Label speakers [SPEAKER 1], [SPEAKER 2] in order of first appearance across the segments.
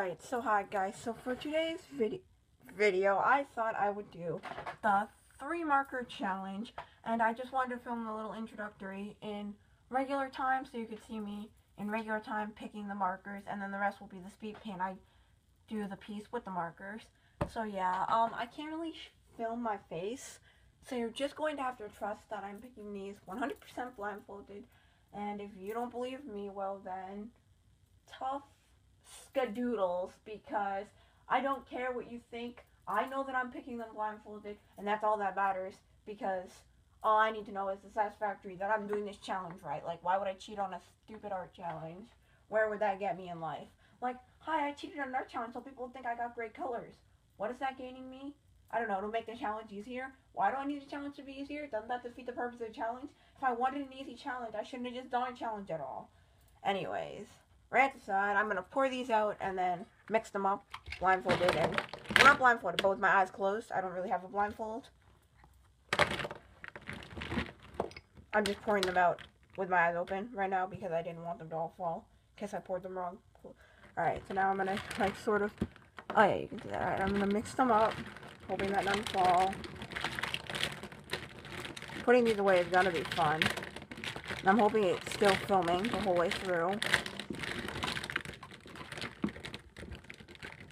[SPEAKER 1] Alright, so hi guys, so for today's video, I thought I would do the 3 marker challenge, and I just wanted to film a little introductory in regular time so you could see me in regular time picking the markers, and then the rest will be the speed paint. I do the piece with the markers. So yeah, I can't really film my face, so you're just going to have to trust that I'm picking these 100% blindfolded, and if you don't believe me, well then, tough skadoodles, because I don't care what you think. I know that I'm picking them blindfolded, and that's all that matters, because all I need to know is the satisfactory that I'm doing this challenge right. Like, why would I cheat on a stupid art challenge? Where would that get me in life? Like, hi, I cheated on an art challenge so people think I got great colors. What is that gaining me? I don't know, to make the challenge easier? Why do I need the challenge to be easier? Doesn't that defeat the purpose of the challenge? If I wanted an easy challenge, I shouldn't have just done a challenge at all. Anyways, rant aside, I'm going to pour these out and then mix them up blindfolded, and well, not blindfolded, but with my eyes closed. I don't really have a blindfold. I'm just pouring them out with my eyes open right now because I didn't want them to all fall in case I poured them wrong. Cool. Alright, so now I'm going to like sort of, oh yeah, you can see that. Alright, I'm going to mix them up, hoping that none fall. Putting these away is going to be fun. And I'm hoping it's still filming the whole way through.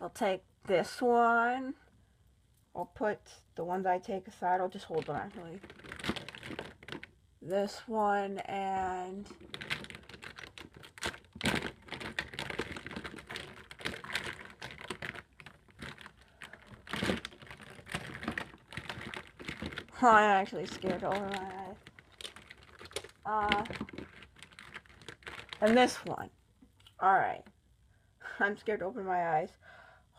[SPEAKER 1] I'll take this one. I'll put the ones I take aside. I'll just hold them actually. This one and oh, I'm actually scared to open my eyes. And this one. Alright. I'm scared to open my eyes.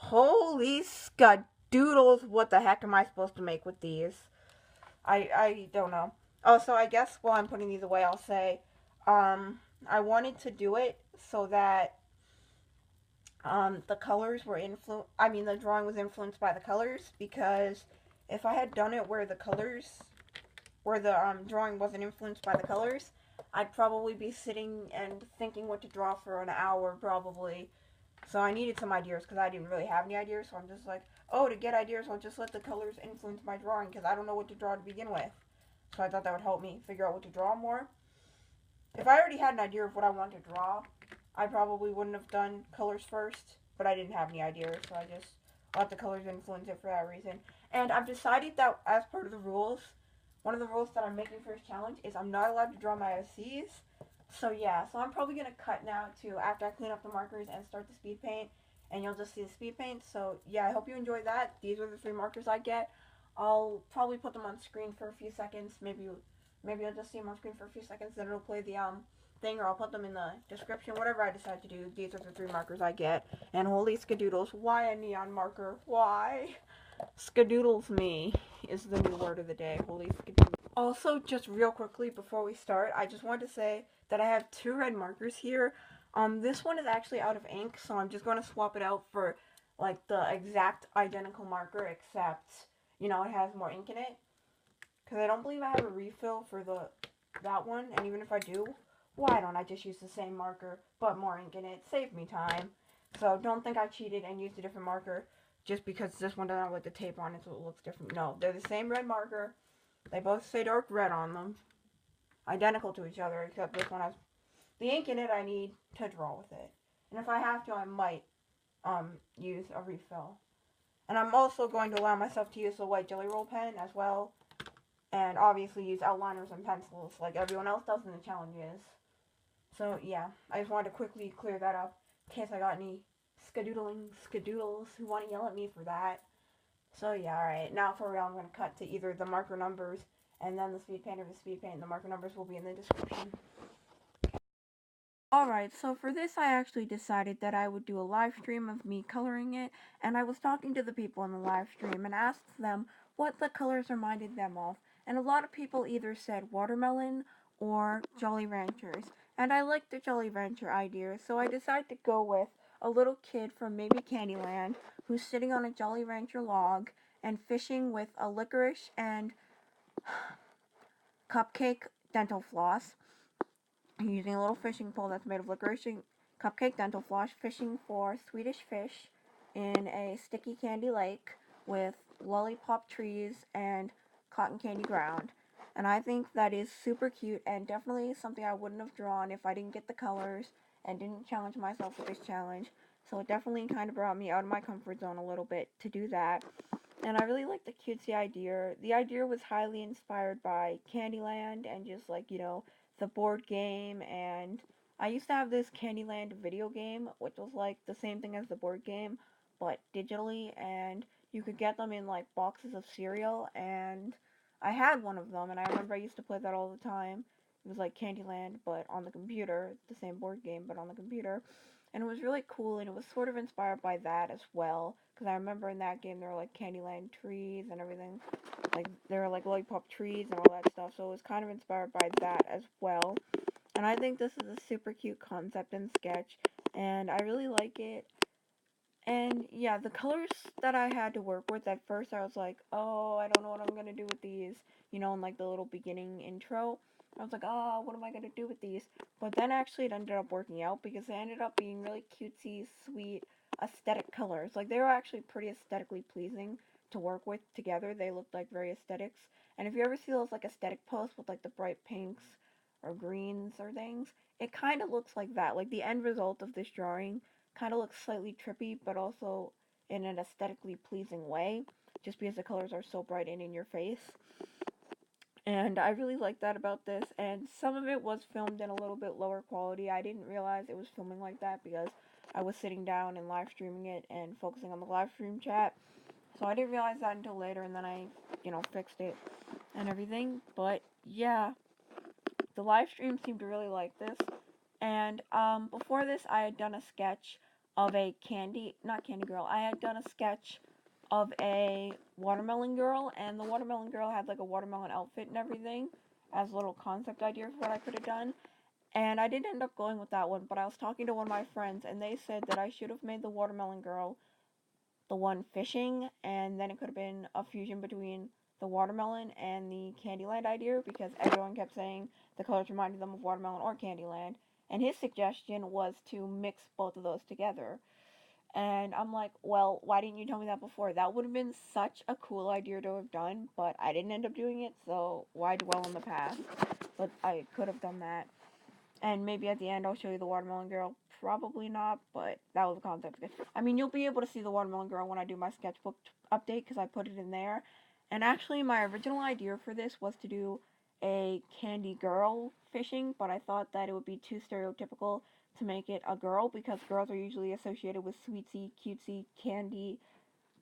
[SPEAKER 1] Holy skadoodles, what the heck am I supposed to make with these? I don't know. Oh, so I guess while I'm putting these away, I'll say, I wanted to do it so that, the colors were the drawing was influenced by the colors, because if I had done it where the drawing wasn't influenced by the colors, I'd probably be sitting and thinking what to draw for an hour, probably. So I needed some ideas, because I didn't really have any ideas, so I'm just like, oh, to get ideas, I'll just let the colors influence my drawing, because I don't know what to draw to begin with. So I thought that would help me figure out what to draw more. If I already had an idea of what I wanted to draw, I probably wouldn't have done colors first, but I didn't have any ideas, so I just let the colors influence it for that reason. And I've decided that as part of the rules, one of the rules that I'm making for this challenge is I'm not allowed to draw my OCs. So yeah, so I'm probably going to cut now to after I clean up the markers and start the speed paint, and you'll just see the speed paint. So yeah, I hope you enjoyed that. These are the 3 markers I get. I'll probably put them on screen for a few seconds. Maybe you'll just see them on screen for a few seconds, then it'll play the thing, or I'll put them in the description, whatever I decide to do. These are the 3 markers I get. And holy skadoodles, why a neon marker? Why? Skadoodles me is the new word of the day. Holy skadoodles. Also, just real quickly before we start, I just wanted to say that I have 2 red markers here. This one is actually out of ink, so I'm just going to swap it out for like the exact identical marker, except, you know, it has more ink in it. Because I don't believe I have a refill for that one, and even if I do, why don't I just use the same marker, but more ink in it? Save me time. So don't think I cheated and used a different marker just because this one doesn't have like the tape on it so it looks different. No, they're the same red marker. They both say dark red on them. Identical to each other, except this one has the ink in it I need to draw with it. And if I have to, I might use a refill. And I'm also going to allow myself to use the white Jelly Roll pen as well. And obviously use outliners and pencils like everyone else does in the challenges. So yeah, I just wanted to quickly clear that up in case I got any skadoodles who want to yell at me for that. So yeah, alright, now for real, I'm going to cut to either the marker numbers and then the speed paint or the speed paint. The marker numbers will be in the description. Alright, so for this I actually decided that I would do a live stream of me coloring it, and I was talking to the people in the live stream and asked them what the colors reminded them of, and a lot of people either said watermelon or Jolly Ranchers, and I liked the Jolly Rancher idea, so I decided to go with a little kid from maybe Candyland who's sitting on a Jolly Rancher log and fishing with a licorice and cupcake dental floss, using a little fishing pole that's made of licorice and cupcake dental floss fishing for Swedish fish in a sticky candy lake with lollipop trees and cotton candy ground. And I think that is super cute and definitely something I wouldn't have drawn if I didn't get the colors and didn't challenge myself with this challenge. So it definitely kind of brought me out of my comfort zone a little bit to do that. And I really like the cutesy idea. The idea was highly inspired by Candyland and just like, the board game. And I used to have this Candyland video game, which was like the same thing as the board game, but digitally. And you could get them in like boxes of cereal. And I had one of them, and I remember I used to play that all the time. It was like Candyland, but on the computer, the same board game, but on the computer. And it was really cool, and it was sort of inspired by that as well. Because I remember in that game there were like Candyland trees and everything. Like there were like lollipop trees and all that stuff. So it was kind of inspired by that as well. And I think this is a super cute concept and sketch, and I really like it. And yeah, the colors that I had to work with at first, I was like, oh, I don't know what I'm gonna do with these. In like the little beginning intro, I was like, oh, what am I gonna do with these? But then actually it ended up working out because they ended up being really cutesy, sweet, aesthetic colors. Like they were actually pretty aesthetically pleasing to work with together. They looked like very aesthetics. And if you ever see those like aesthetic posts with like the bright pinks or greens or things, it kind of looks like that. Like the end result of this drawing kind of looks slightly trippy, but also in an aesthetically pleasing way, just because the colors are so bright and in your face. And I really like that about this. And some of it was filmed in a little bit lower quality. I didn't realize it was filming like that because I was sitting down and live streaming it and focusing on the live stream chat. So I didn't realize that until later, and then I, fixed it and everything. But yeah, the live stream seemed to really like this. And before this, I had done a sketch of a not candy girl. I had done a sketch of a watermelon girl, and the watermelon girl had like a watermelon outfit and everything as a little concept idea for what I could have done. And I did end up going with that one, but I was talking to one of my friends, and they said that I should have made the watermelon girl the one fishing, and then it could have been a fusion between the watermelon and the Candyland idea because everyone kept saying the colors reminded them of watermelon or Candyland. And his suggestion was to mix both of those together. And I'm like, well, why didn't you tell me that before? That would have been such a cool idea to have done, but I didn't end up doing it, so why dwell on the past? But I could have done that. And maybe at the end I'll show you the watermelon girl. Probably not, but that was the concept. I mean, you'll be able to see the watermelon girl when I do my sketchbook update because I put it in there. And actually, my original idea for this was to do a candy girl fishing, but I thought that it would be too stereotypical to make it a girl because girls are usually associated with sweetsy, cutesy, candy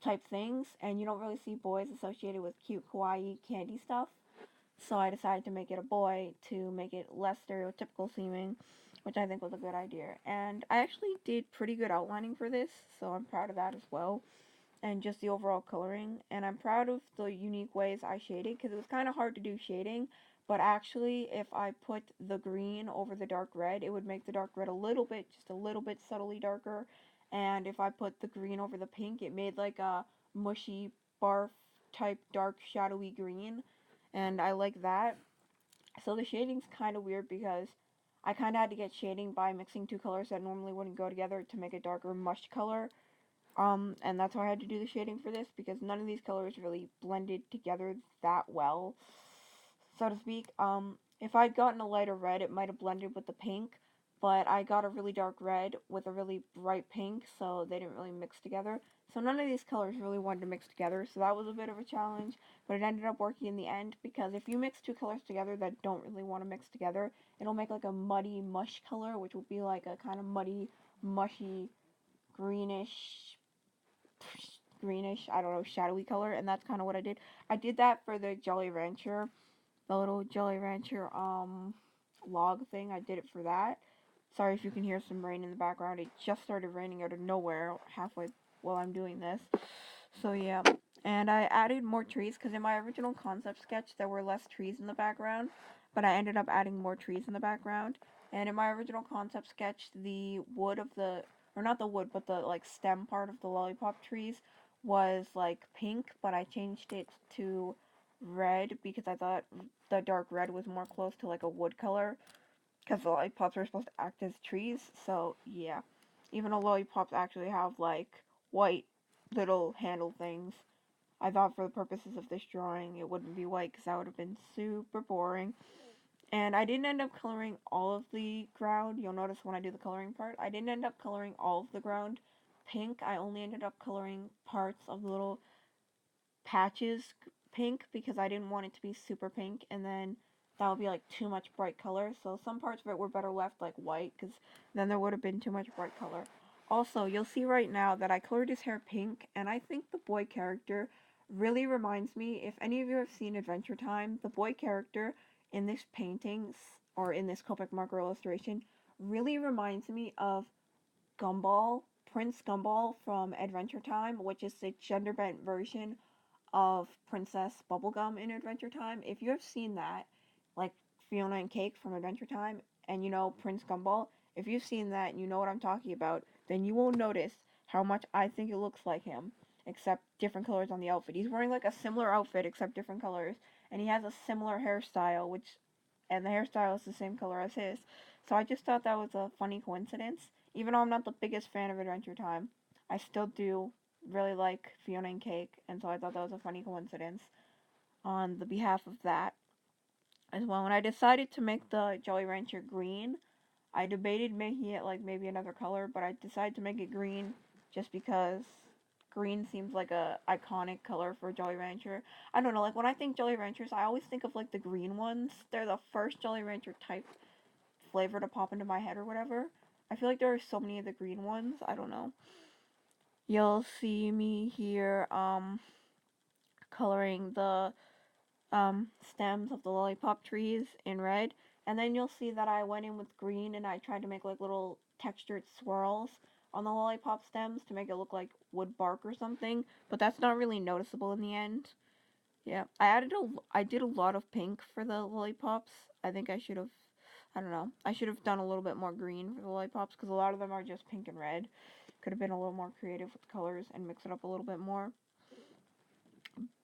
[SPEAKER 1] type things, and you don't really see boys associated with cute, kawaii, candy stuff. So I decided to make it a boy to make it less stereotypical seeming, which I think was a good idea. And I actually did pretty good outlining for this, so I'm proud of that as well. And just the overall coloring. And I'm proud of the unique ways I shaded, because it was kind of hard to do shading. But actually, if I put the green over the dark red, it would make the dark red a little bit, just a little bit subtly darker. And if I put the green over the pink, it made like a mushy barf type dark shadowy green, and I like that. So the shading's kind of weird because I kind of had to get shading by mixing two colors that normally wouldn't go together to make a darker mush color. And that's why I had to do the shading for this because none of these colors really blended together that well, so to speak. If I'd gotten a lighter red, it might have blended with the pink, but I got a really dark red with a really bright pink, so they didn't really mix together. So none of these colors really wanted to mix together, so that was a bit of a challenge, but it ended up working in the end because if you mix two colors together that don't really want to mix together, it'll make like a muddy mush color, which will be like a kind of muddy, mushy, greenish, I don't know, shadowy color, and that's kind of what I did. I did that for the Jolly Rancher, the little Jolly Rancher log thing. I did it for that. Sorry if you can hear some rain in the background. It just started raining out of nowhere halfway while I'm doing this. So yeah, and I added more trees because in my original concept sketch there were less trees in the background, but I ended up adding more trees in the background. And in my original concept sketch, the wood of the, or not the wood, but the like stem part of the lollipop trees was like pink, but I changed it to red because I thought the dark red was more close to like a wood color because the lollipops are supposed to act as trees, so yeah. Even though lollipops actually have, like, white little handle things, I thought for the purposes of this drawing it wouldn't be white because that would have been super boring. And I didn't end up coloring all of the ground. You'll notice when I do the coloring part, I didn't end up coloring all of the ground pink. I only ended up coloring parts of the little patches pink because I didn't want it to be super pink, and then that would be like too much bright color. So some parts of it were better left like white because then there would have been too much bright color. Also, you'll see right now that I colored his hair pink, and I think the boy character really reminds me, if any of you have seen Adventure Time, the boy character in this painting or in this Copic marker illustration really reminds me of Gumball, Prince Gumball from Adventure Time, which is the gender bent version of Princess Bubblegum in Adventure Time. If you have seen that, like Fiona and Cake from Adventure Time, and you know Prince Gumball, if you've seen that and you know what I'm talking about, then you will notice how much I think it looks like him, except different colors on the outfit. He's wearing like a similar outfit except different colors, and he has a similar hairstyle, and the hairstyle is the same color as his. So I just thought that was a funny coincidence. Even though I'm not the biggest fan of Adventure Time, I still do really like Fiona and Cake, and so I thought that was a funny coincidence on the behalf of that as well. When I decided to make the Jolly Rancher green, I debated making it like maybe another color, but I decided to make it green just because green seems like a iconic color for Jolly Rancher. I don't know, like when I think Jolly Ranchers, I always think of like the green ones. They're the first Jolly Rancher type flavor to pop into my head or whatever. I feel like there are so many of the green ones. I don't know. You'll see me here coloring the stems of the lollipop trees in red, and then you'll see that I went in with green and I tried to make like little textured swirls on the lollipop stems to make it look like wood bark or something, but that's not really noticeable in the end. Yeah, I did a lot of pink for the lollipops. I think I don't know, I should have done a little bit more green for the lollipops because a lot of them are just pink and red. Could have been a little more creative with colors and mix it up a little bit more.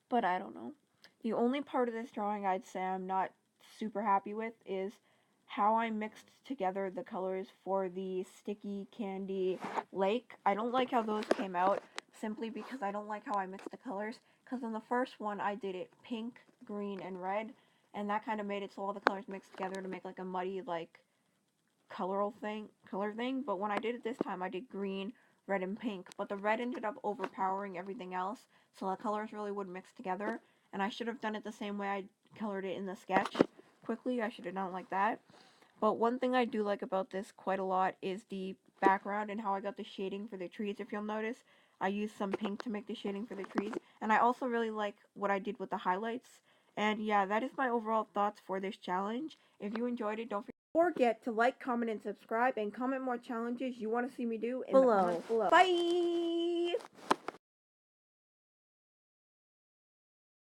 [SPEAKER 1] But I don't know. The only part of this drawing I'd say I'm not super happy with is how I mixed together the colors for the sticky candy lake. I don't like how those came out simply because I don't like how I mixed the colors. Because in the first one I did it pink, green, and red, and that kind of made it so all the colors mixed together to make like a muddy like color thing. But when I did it this time, I did green, red, and pink. But the red ended up overpowering everything else, so the colors really would mix together. And I should have done it the same way I colored it in the sketch quickly. I should have done it like that. But one thing I do like about this quite a lot is the background and how I got the shading for the trees. If you'll notice, I used some pink to make the shading for the trees. And I also really like what I did with the highlights. And yeah, that is my overall thoughts for this challenge. If you enjoyed it, don't forget to like, comment, and subscribe, and comment more challenges you want to see me do in the comments below. Bye!